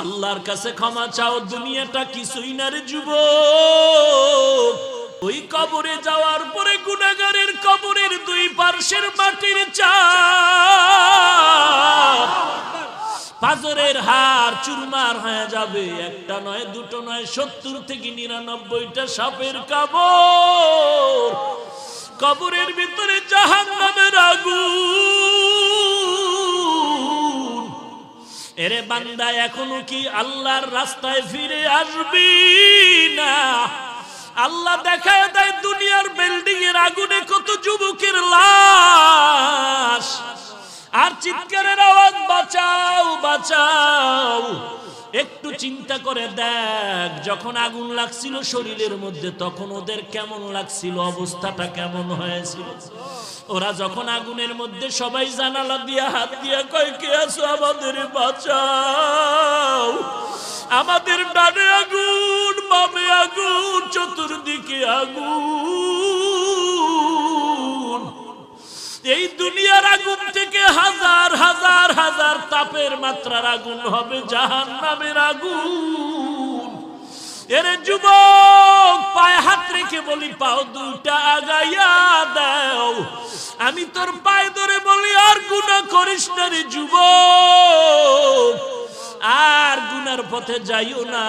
আল্লাহর কাছে ক্ষমা চাও, দুনিয়াটা কিছুই না রে যুবক। ওই কবরে যাওয়ার পরে গুনাহগারের কবরের দুই পার্শ্বের মাটির চাপ, পাজরের হাড় চুরমার হয়ে যাবে। একটা নয়, দুটো নয়, 70 থেকে 99টা সাপের কামড়। কবরের ভিতরে জাহান্নামের আগুন। এরে বান্দা, এখনো কি আল্লাহর রাস্তায় ফিরে আসবি না? আল্লাহ দেখায় দেয় দুনিয়ার বিল্ডিং এর আগুনে কত যুবকের লাশ, আর চিৎকারের আওয়াজ, বাঁচাও বাঁচাও। একটু চিন্তা করে দেখ, যখন আগুন লাগছিল শরীরের মধ্যে তখন ওদের কেমন লাগছিল, অবস্থাটা কেমন হয়েছিল। ওরা যখন আগুনের মধ্যে সবাই জানালা দিয়ে হাত দিয়ে কয়, কে আছো আমাদের বাঁচাও। আমাদের ডানে আগুন, বামে আগুন, চতুর্দিকে আগুন। এই দুনিয়ার আগুন থেকে হাজার হাজার হাজার তাপের মাত্রার আগুন হবে জাহান্নামের আগুন। এরে যুবক, পায়ে হাত রেখে বলি, পাও দুটা আগাইয়া দাও। আমি তোর পায়ে ধরে বলি, আর গুনাহ করিস না রে যুবক, আর গুনার পথে যাইও না।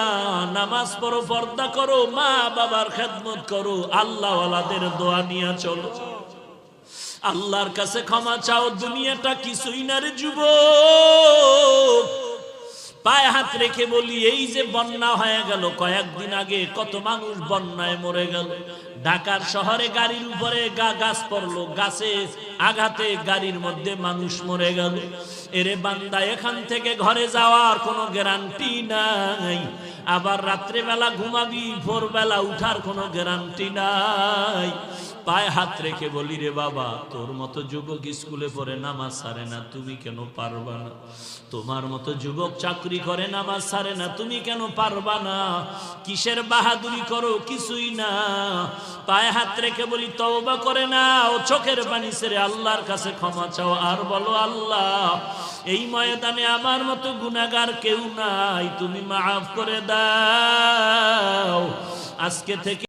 নামাজ পড়ো, পর্দা করো, মা বাবার খেদমত করো, আল্লাহওয়ালাদের দোয়া নিয়ে চলো। আল্লাহর কাছে ক্ষমা চাও, দুনিয়াটা কিছুই না রে যুবক। পায়ে হাত রেখে বলি, এই যে বন্যা হয়ে গেল কয়েকদিন আগে, কত মানুষ বন্যায় মরে গেল। ঢাকার শহরে গাড়ির উপরে গাছ পড়লো, গাছে আঘাতে গাড়ির মধ্যে মানুষ মরে গেল। এরে বান্দা, এখান থেকে ঘরে যাওয়ার কোনো গ্যারান্টি নাই। আবার রাত্রেবেলা ঘুমাবি, ভোরবেলা উঠার কোনো গ্যারান্টি নাই। পায়ে হাত রেখে বলি, রে বাবা, তোর মতো যুবক স্কুলে পড়ে নামাজ ছাড়ে না, তুমি কেন পারবা না? তোমার মতো যুবক চাকরি করে নামাজ ছাড়ে না, তুমি কেন পারবা না? কিসের বাহাদুরি করো? কিছুই না। পায়ে হাত রেখে বলি, তওবা করে না, ও চোখের পানি ছেড়ে আল্লাহর কাছে ক্ষমা চাও, আর বলো, আল্লাহ, এই ময়দানে আমার মতো গুনাহগার কেউ নাই, তুমি মাফ করে দাও। আজকে থেকে